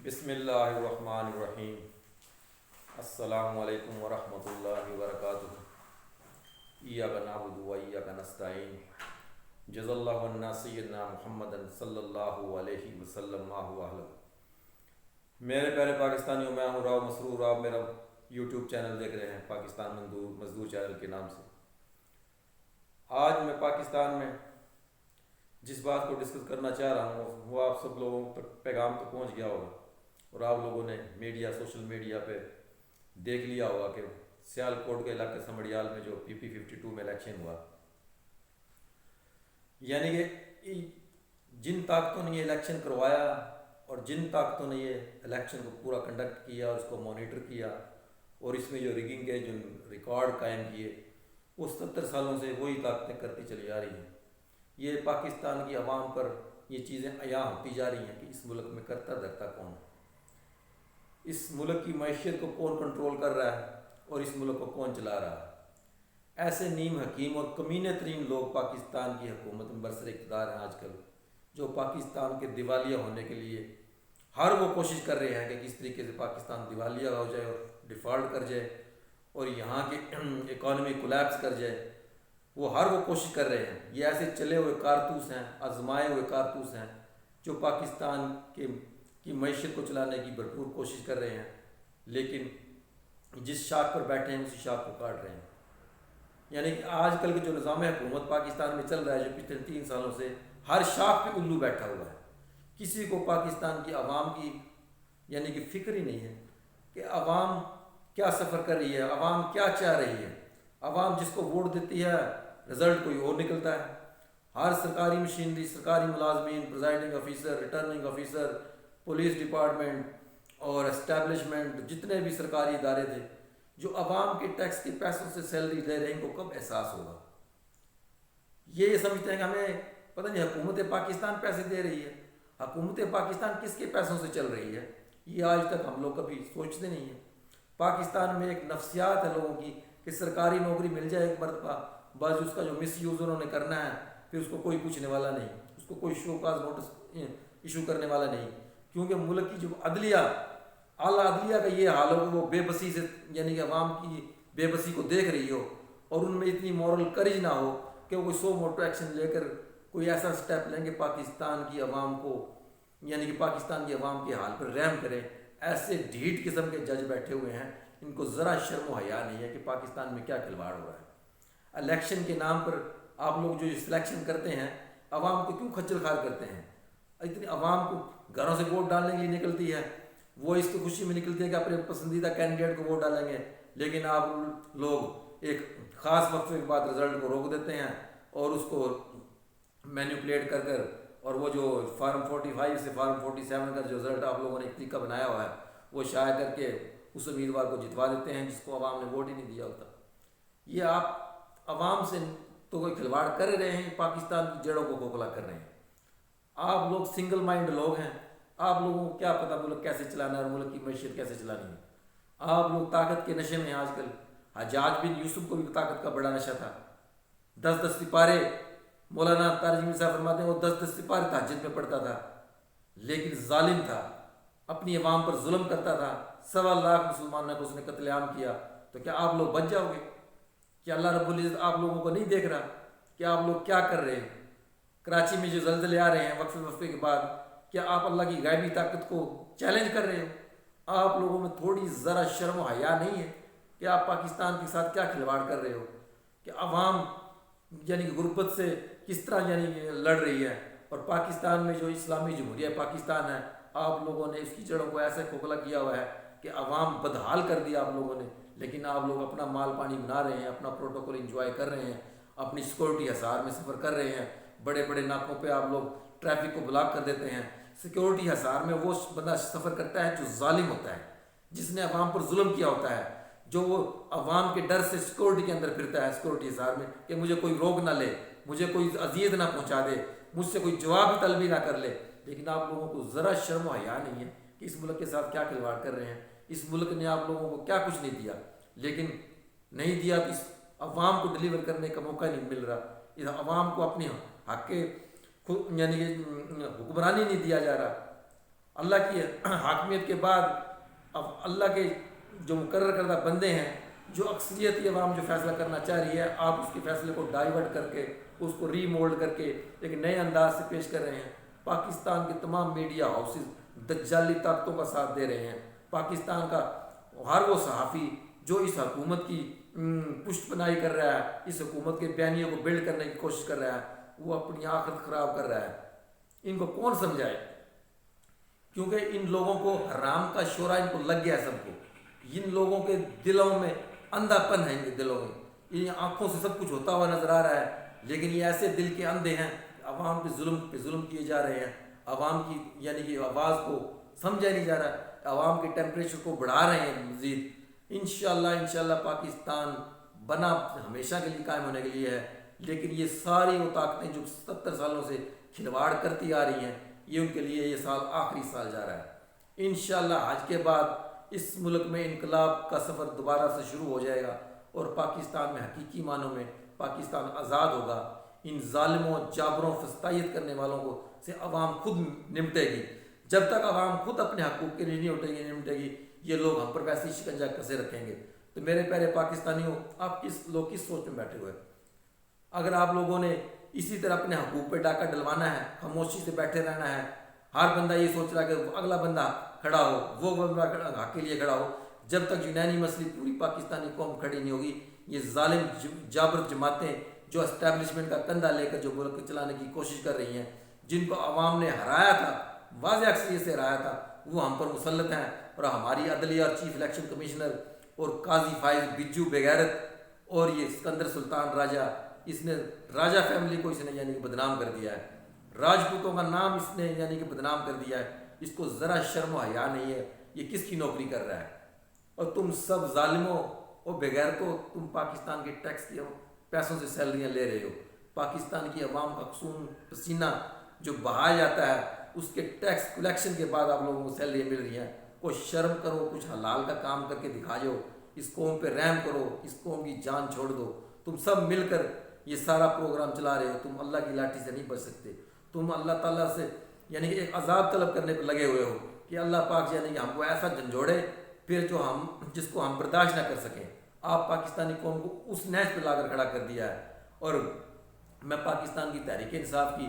بسم اللہ الرحمن الرحیم۔ السلام علیکم ورحمۃ اللہ وبرکاتہ۔ ایاک نعبد و ایاک نستعین۔ جزا اللہ عنا سیدنا محمد صلی اللہ علیہ وسلم ما هو اہلہ۔ میرے پیارے پاکستانیوں، میں ہوں راؤ مسرور، آپ میرا یوٹیوب چینل دیکھ رہے ہیں پاکستان مزدور چینل کے نام سے۔ آج میں پاکستان میں جس بات کو ڈسکس کرنا چاہ رہا ہوں وہ آپ سب لوگوں تک پیغام تو پہنچ گیا ہوگا، اور آپ لوگوں نے سوشل میڈیا پہ دیکھ لیا ہوگا کہ سیالکوٹ کے علاقے سمڑیال میں جو PP52 میں الیکشن ہوا، یعنی کہ جن طاقتوں نے یہ الیکشن کروایا اور جن طاقتوں نے یہ الیکشن کو پورا کنڈکٹ کیا اور اس کو مانیٹر کیا اور اس میں جو ریگنگ کے جو ریکارڈ قائم کیے، وہ 70 سالوں سے وہی طاقتیں کرتی چلی آ رہی ہیں۔ یہ پاکستان کی عوام پر یہ چیزیں عیاں ہوتی جا رہی ہیں کہ اس ملک میں کرتا دھرتا کون ہے، اس ملک کی معیشت کو کون کنٹرول کر رہا ہے اور اس ملک کو کون چلا رہا ہے۔ ایسے نیم حکیم اور کمینے ترین لوگ پاکستان کی حکومت میں برسر اقتدار ہیں آج کل، جو پاکستان کے دیوالیہ ہونے کے لیے ہر وہ کوشش کر رہے ہیں کہ کس طریقے سے پاکستان دیوالیہ ہو جائے اور ڈیفالٹ کر جائے اور یہاں کی اکانومی کولیپس کر جائے۔ وہ ہر وہ کوشش کر رہے ہیں۔ یہ ایسے چلے ہوئے کارتوس ہیں، آزمائے ہوئے کارتوس ہیں جو پاکستان کی معیشت کو چلانے کی بھرپور کوشش کر رہے ہیں، لیکن جس شاخ پر بیٹھے ہیں اسی شاخ کو کاٹ رہے ہیں۔ یعنی کہ آج کل کے جو نظام حکومت پاکستان میں چل رہا ہے، جو پچھلے 3 سالوں سے ہر شاخ پہ الو بیٹھا ہوا ہے۔ کسی کو پاکستان کی عوام کی یعنی کہ فکر ہی نہیں ہے کہ عوام کیا سفر کر رہی ہے، عوام کیا چاہ رہی ہے۔ عوام جس کو ووٹ دیتی ہے رزلٹ کوئی اور نکلتا ہے۔ ہر سرکاری مشینری، سرکاری ملازمین، presiding officer, returning officer, police department اور اسٹیبلشمنٹ، جتنے بھی سرکاری ادارے تھے، جو عوام کے ٹیکس کے پیسوں سے سیلری لے رہے ہیں، ان کو کب احساس ہوگا؟ یہ سمجھتے ہیں کہ ہمیں پتہ نہیں حکومت پاکستان پیسے دے رہی ہے، حکومت پاکستان کس کے پیسوں سے چل رہی ہے، یہ آج تک ہم لوگ کبھی سوچتے نہیں ہیں۔ پاکستان میں ایک نفسیات ہے لوگوں کی کہ سرکاری نوکری مل جائے ایک مرتبہ، بعض اس کا جو مس یوز انہوں نے کرنا ہے پھر اس کو کوئی پوچھنے والا نہیں، اس کو کوئی شو کاز نوٹس ایشو کرنے والا نہیں، کیونکہ ملک کی جو عدلیہ، اعلیٰ عدلیہ کا یہ حال ہو کہ وہ بے بسی سے یعنی کہ عوام کی بے بسی کو دیکھ رہی ہو اور ان میں اتنی مورل کریج نہ ہو کہ وہ کوئی سو موٹو ایکشن لے کر کوئی ایسا سٹیپ لیں کہ پاکستان کی عوام کو یعنی کہ پاکستان کی عوام کے حال پر رحم کریں۔ ایسے ڈھیٹ قسم کے جج بیٹھے ہوئے ہیں، ان کو ذرا شرم و حیا نہیں ہے کہ پاکستان میں کیا کھلواڑ ہو رہا ہے۔ الیکشن کے نام پر آپ لوگ جو سلیکشن کرتے ہیں، عوام کو کیوں کھچل خوار کرتے ہیں؟ اتنی عوام کو گھروں سے ووٹ ڈالنے کے لیے نکلتی ہے، وہ اس کی خوشی میں نکلتی ہے کہ اپنے پسندیدہ کینڈیڈیٹ کو ووٹ ڈالیں گے، لیکن آپ لوگ ایک خاص وقفے کے بعد رزلٹ کو روک دیتے ہیں اور اس کو مینیپولیٹ کر اور وہ جو فارم 45 سے فارم 47 کا جو رزلٹ آپ لوگوں نے ایک طریقہ بنایا ہوا ہے وہ شائع کر کے اس امیدوار کو جتوا دیتے ہیں جس کو عوام نے ووٹ ہی نہیں دیا ہوتا۔ یہ آپ عوام سے تو کوئی کھلواڑ کر رہے ہیں، پاکستان کی جڑوں کو کھوکھلا کر رہے ہیں۔ آپ لوگ سنگل مائنڈ لوگ ہیں، آپ لوگوں کو کیا پتہ ملک کیسے چلانا ہے اور ملک کی معیشت کیسے چلانی ہے۔ آپ لوگ طاقت کے نشے میں ہیں آج کل۔ حجاج بن یوسف کو بھی طاقت کا بڑا نشہ تھا، 10 سپارے، مولانا تاجمی صاحب فرماتے ہیں وہ 10 سپارے تہجد میں پڑھتا تھا، لیکن ظالم تھا، اپنی عوام پر ظلم کرتا تھا، 1.25 لاکھ مسلمانوں کو اس نے قتل عام کیا۔ تو کیا آپ لوگ بچ جاؤ گے؟ کہ اللہ رب العزت آپ لوگوں کو نہیں دیکھ رہا کہ آپ لوگ کیا کر رہے ہیں؟ کراچی میں جو زلزلے آ رہے ہیں وقفے کے بعد، کیا آپ اللہ کی غیبی طاقت کو چیلنج کر رہے ہو؟ آپ لوگوں میں تھوڑی ذرا شرم و حیا نہیں ہے کہ آپ پاکستان کے ساتھ کیا کھلواڑ کر رہے ہو؟ کہ عوام یعنی کہ غربت سے کس طرح یعنی لڑ رہی ہے، اور پاکستان میں جو اسلامی جمہوریہ پاکستان ہے، آپ لوگوں نے اس کی جڑوں کو ایسے کھوکھلا کیا ہوا ہے کہ عوام بدحال کر دیا آپ لوگوں نے، لیکن آپ لوگ اپنا مال پانی بنا رہے ہیں، اپنا پروٹوکول انجوائے کر رہے ہیں، اپنی سیکورٹی حصار میں سفر کر رہے ہیں، بڑے بڑے ناکوں پہ آپ لوگ ٹریفک کو بلاک کر دیتے ہیں۔ سیکورٹی حصار میں وہ بندہ سفر کرتا ہے جو ظالم ہوتا ہے، جس نے عوام پر ظلم کیا ہوتا ہے، جو وہ عوام کے ڈر سے سیکورٹی کے اندر پھرتا ہے، سیکورٹی حصار میں، کہ مجھے کوئی روک نہ لے، مجھے کوئی اذیت نہ پہنچا دے، مجھ سے کوئی جواب طلبی نہ کر لے۔ لیکن آپ لوگوں کو ذرا شرم و حیا نہیں ہے کہ اس ملک کے ساتھ کیا کھلواڑ کر رہے ہیں۔ اس ملک نے آپ لوگوں کو کیا کچھ نہیں دیا، لیکن نہیں دیا تو اس عوام کو ڈلیور کرنے کا موقع نہیں مل رہا، اس عوام کو اپنے حق کے یعنی کہ حکمرانی نہیں دیا جا رہا۔ اللہ کی حاکمیت کے بعد اب اللہ کے جو مقرر کردہ بندے ہیں، جو اکثریتی عوام جو فیصلہ کرنا چاہ رہی ہے، آپ اس کے فیصلے کو ڈائیورٹ کر کے اس کو ری مولڈ کر کے ایک نئے انداز سے پیش کر رہے ہیں۔ پاکستان کے تمام میڈیا ہاؤسز دجالی طاقتوں کا ساتھ دے رہے ہیں۔ پاکستان کا ہر وہ صحافی جو اس حکومت کی پشت پناہی کر رہا ہے، اس حکومت کے بیانیوں کو بلڈ کرنے کی کوشش کر رہا ہے، وہ اپنی آخرت خراب کر رہا ہے۔ ان کو کون سمجھائے؟ کیونکہ ان لوگوں کو حرام کا شورا ان کو لگ گیا ہے، سب کو۔ ان لوگوں کے دلوں میں اندھا پن ہے، ان کے دلوں میں، ان آنکھوں سے سب کچھ ہوتا ہوا نظر آ رہا ہے، لیکن یہ ایسے دل کے اندھے ہیں، عوام پہ ظلم کیے جا رہے ہیں، عوام کی یعنی کہ آواز کو سمجھا نہیں جا رہا، عوام کے ٹیمپریچر کو بڑھا رہے ہیں مزید۔ انشاءاللہ پاکستان بنا ہمیشہ کے لیے قائم ہونے کے لیے ہے، لیکن یہ ساری وہ طاقتیں جو 70 سالوں سے کھلواڑ کرتی آ رہی ہیں، یہ ان کے لیے یہ سال آخری سال جا رہا ہے۔ انشاءاللہ حج کے بعد اس ملک میں انقلاب کا سفر دوبارہ سے شروع ہو جائے گا، اور پاکستان میں حقیقی معنوں میں پاکستان آزاد ہوگا۔ ان ظالموں، جابروں، فسطائیت کرنے والوں کو سے عوام خود نمٹے گی۔ جب تک عوام خود اپنے حقوق کے لیے نہیں نمٹے گی، یہ لوگ ہم پر ویسے ہی شکنجہ کسے رکھیں گے۔ تو میرے پیارے پاکستانیوں، آپ کس سوچ میں بیٹھے ہوئے؟ اگر آپ لوگوں نے اسی طرح اپنے حقوق پہ ڈاکہ ڈلوانا ہے، خاموشی سے بیٹھے رہنا ہے، ہر بندہ یہ سوچ رہا ہے کہ اگلا بندہ کھڑا ہو، وہ بندہ حق کے لیے کھڑا ہو، جب تک یونانی مسئلے پوری پاکستانی قوم کھڑی نہیں ہوگی، یہ ظالم جابر جماعتیں جو اسٹیبلشمنٹ کا کندھا لے کر جو ملک چلانے کی کوشش کر رہی ہیں، جن کو عوام نے ہرایا تھا، واضح اکثریت سے ہرایا تھا، وہ ہم پر مسلط ہیں، اور ہماری عدلیہ اور چیف الیکشن کمشنر اور قاضی فائز بجو بغیرت اور یہ اسکندر سلطان راجہ، اس نے راجہ فیملی کو اس نے یعنی کہ بدنام کر دیا ہے، راجپوتوں کا نام اس نے یعنی کہ بدنام کر دیا ہے۔ اس کو ذرا شرم و حیا نہیں ہے، یہ کس کی نوکری کر رہا ہے؟ اور تم سب ظالموں اور بغیرتوں، تم پاکستان کے ٹیکس کے پیسوں سے سیلریاں لے رہے ہو۔ پاکستان کی عوام کا خون پسینہ جو بہایا جاتا ہے، اس کے ٹیکس کلیکشن کے بعد آپ لوگوں کو سیلریاں مل رہی ہیں۔ کوئی شرم کرو، کچھ حلال کا کام کر کے دکھا جاؤ، اس قوم پہ رحم کرو، اس قوم کی جان چھوڑ دو۔ تم سب مل کر یہ سارا پروگرام چلا رہے ہو، تم اللہ کی لاٹھی سے نہیں بچ سکتے۔ تم اللہ تعالیٰ سے یعنی کہ ایک عذاب طلب کرنے پہ لگے ہوئے ہو کہ اللہ پاک یعنی کہ ہم کو ایسا جھنجھوڑے پھر جس کو ہم برداشت نہ کر سکیں۔ آپ پاکستانی قوم کو اس نیچ پہ لا کر کھڑا کر دیا ہے، اور میں پاکستان کی تحریک انصاف کی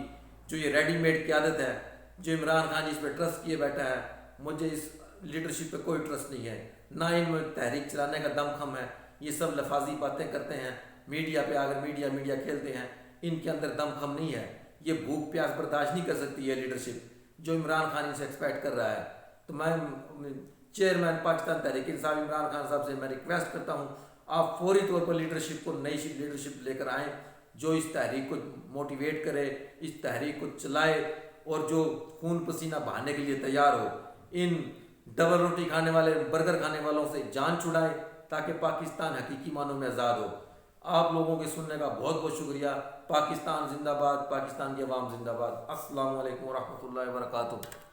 جو یہ ریڈی میڈ قیادت ہے، جو عمران خان جی اس پہ ٹرسٹ کیے بیٹھا ہے، مجھے اس لیڈرشپ پہ کوئی ٹرسٹ نہیں ہے، نہ ان میں تحریک چلانے کا دم خم ہے۔ یہ سب لفاظی باتیں کرتے ہیں، میڈیا پہ آگر میڈیا کھیلتے ہیں، ان کے اندر دم خم نہیں ہے۔ یہ بھوک پیاس برداشت نہیں کر سکتی ہے لیڈرشپ جو عمران خان ان سے ایکسپیکٹ کر رہا ہے۔ تو میں چیئرمین پاکستان تحریک انصاف عمران خان صاحب سے میں ریکویسٹ کرتا ہوں، آپ فوری طور پر لیڈرشپ کو نئی لیڈرشپ لے کر آئیں، جو اس تحریک کو موٹیویٹ کرے، اس تحریک کو چلائے، اور جو خون پسینہ بہانے کے لیے تیار ہو، ان ڈبل روٹی کھانے والے، برگر کھانے والوں سے جان چھڑائے تاکہ پاکستان حقیقی معنوں میں آزاد ہو۔ آپ لوگوں کے سننے کا بہت بہت شکریہ۔ پاکستان زندہ باد، پاکستان کی عوام زندہ باد۔ السلام علیکم ورحمۃ اللہ وبرکاتہ۔